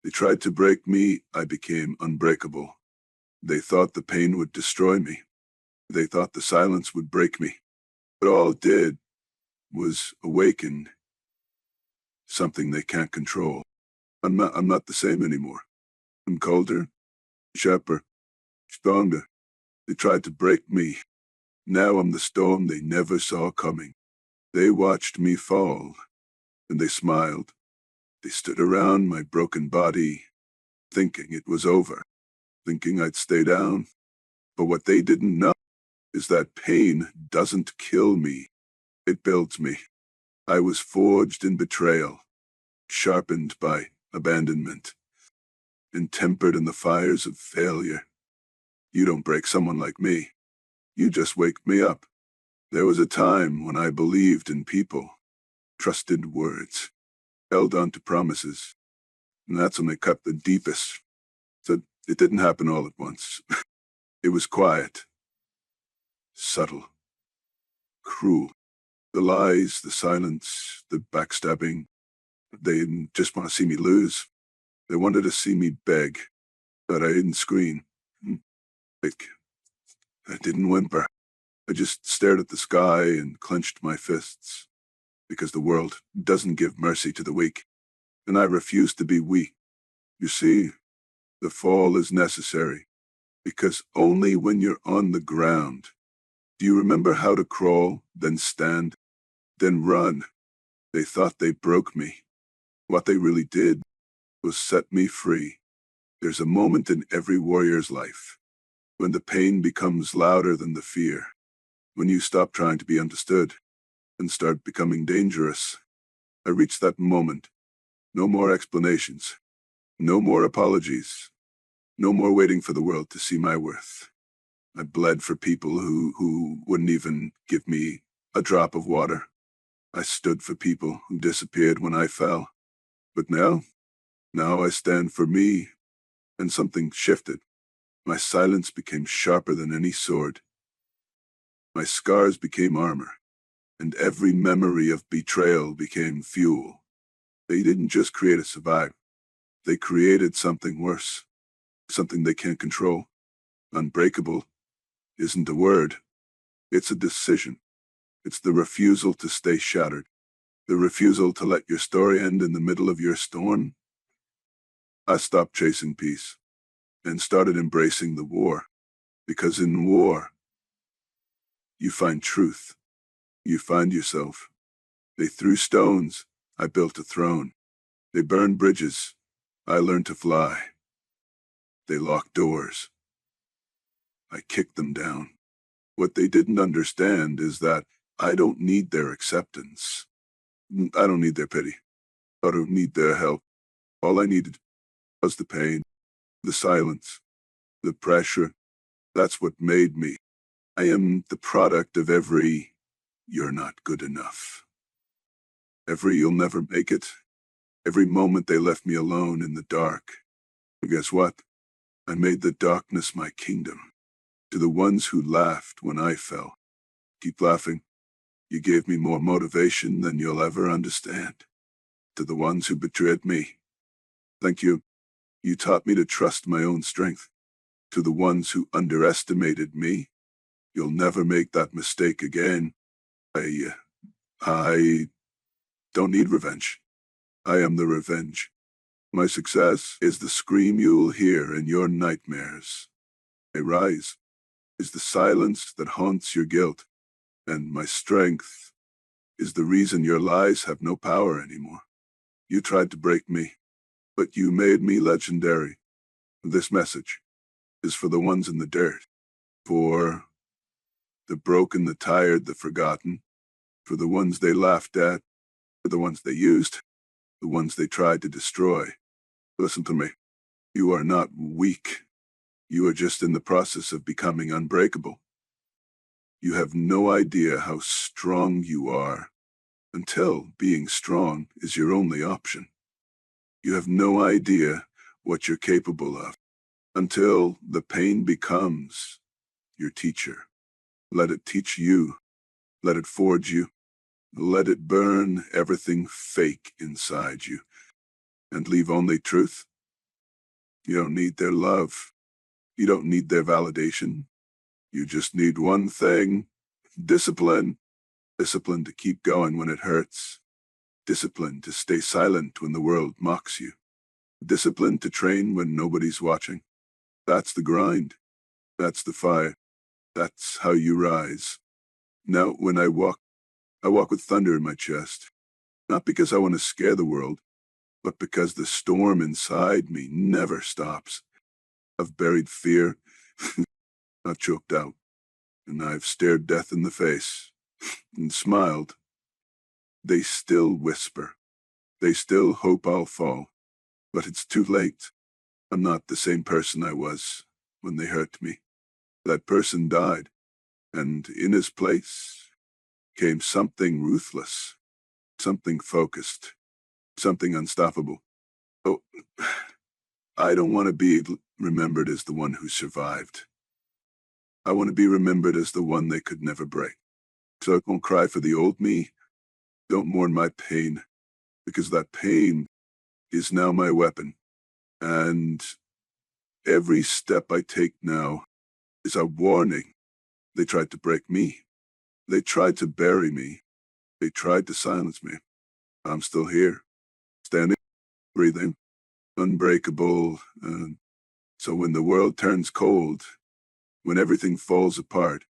They tried to break me, I became unbreakable. They thought the pain would destroy me. They thought the silence would break me. But all it did was awaken something they can't control. I'm not the same anymore. I'm colder, sharper, stronger. They tried to break me. Now I'm the storm they never saw coming. They watched me fall, and they smiled. They stood around my broken body, thinking it was over, thinking I'd stay down. But what they didn't know is that pain doesn't kill me. It builds me. I was forged in betrayal, sharpened by abandonment, and tempered in the fires of failure. You don't break someone like me. You just wake me up. There was a time when I believed in people, trusted words, held on to promises, and that's when they cut the deepest. So it didn't happen all at once. It was quiet, subtle, cruel. The lies, the silence, the backstabbing. They didn't just want to see me lose. They wanted to see me beg, but I didn't scream. Like, I didn't whimper. I just stared at the sky and clenched my fists, because the world doesn't give mercy to the weak, and I refused to be weak. You see, the fall is necessary, because only when you're on the ground do you remember how to crawl, then stand, then run. They thought they broke me. What they really did was set me free. There's a moment in every warrior's life when the pain becomes louder than the fear, when you stop trying to be understood and start becoming dangerous. I reached that moment. No more explanations. No more apologies. No more waiting for the world to see my worth. I bled for people who wouldn't even give me a drop of water. I stood for people who disappeared when I fell. But now I stand for me, and something shifted. My silence became sharper than any sword. My scars became armor, and every memory of betrayal became fuel. They didn't just create a survivor. They created something worse, something they can't control. Unbreakable isn't a word. It's a decision. It's the refusal to stay shattered, the refusal to let your story end in the middle of your storm. I stopped chasing peace and started embracing the war, because in war, you find truth. You find yourself. They threw stones. I built a throne. They burned bridges. I learned to fly. They locked doors. I kicked them down. What they didn't understand is that I don't need their acceptance. I don't need their pity. I don't need their help. All I needed was the pain, the silence, the pressure. That's what made me. I am the product of every "you're not good enough." Every "you'll never make it." Every moment they left me alone in the dark. But guess what? I made the darkness my kingdom. To the ones who laughed when I fell, keep laughing. You gave me more motivation than you'll ever understand. To the ones who betrayed me, thank you. You taught me to trust my own strength. To the ones who underestimated me, you'll never make that mistake again. I don't need revenge. I am the revenge. My success is the scream you'll hear in your nightmares. My rise is the silence that haunts your guilt, and my strength is the reason your lies have no power anymore. You tried to break me, but you made me legendary. This message is for the ones in the dirt, for the broken, the tired, the forgotten, for the ones they laughed at, for the ones they used, the ones they tried to destroy. Listen to me. You are not weak. You are just in the process of becoming unbreakable. You have no idea how strong you are until being strong is your only option. You have no idea what you're capable of until the pain becomes your teacher. Let it teach you. Let it forge you. Let it burn everything fake inside you and leave only truth. You don't need their love. You don't need their validation. You just need one thing: discipline. Discipline to keep going when it hurts. Discipline to stay silent when the world mocks you. Discipline to train when nobody's watching. That's the grind. That's the fire. That's how you rise. Now, when I walk with thunder in my chest. Not because I want to scare the world, but because the storm inside me never stops. I've buried fear, not choked out, and I've stared death in the face and smiled. They still whisper. They still hope I'll fall, but it's too late. I'm not the same person I was when they hurt me. That person died, and in his place came something ruthless, something focused, something unstoppable. Oh, I don't want to be remembered as the one who survived. I want to be remembered as the one they could never break. So don't cry for the old me. Don't mourn my pain, because that pain is now my weapon. And every step I take now is a warning. They tried to break me. They tried to bury me. They tried to silence me. I'm still here, standing, breathing, unbreakable. So when the world turns cold, when everything falls apart,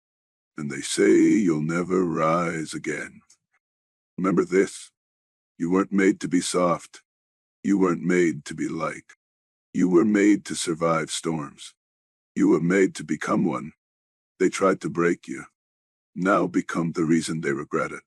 and they say you'll never rise again, remember this: you weren't made to be soft. You weren't made to be light. You were made to survive storms. You were made to become one. They tried to break you. Now become the reason they regret it.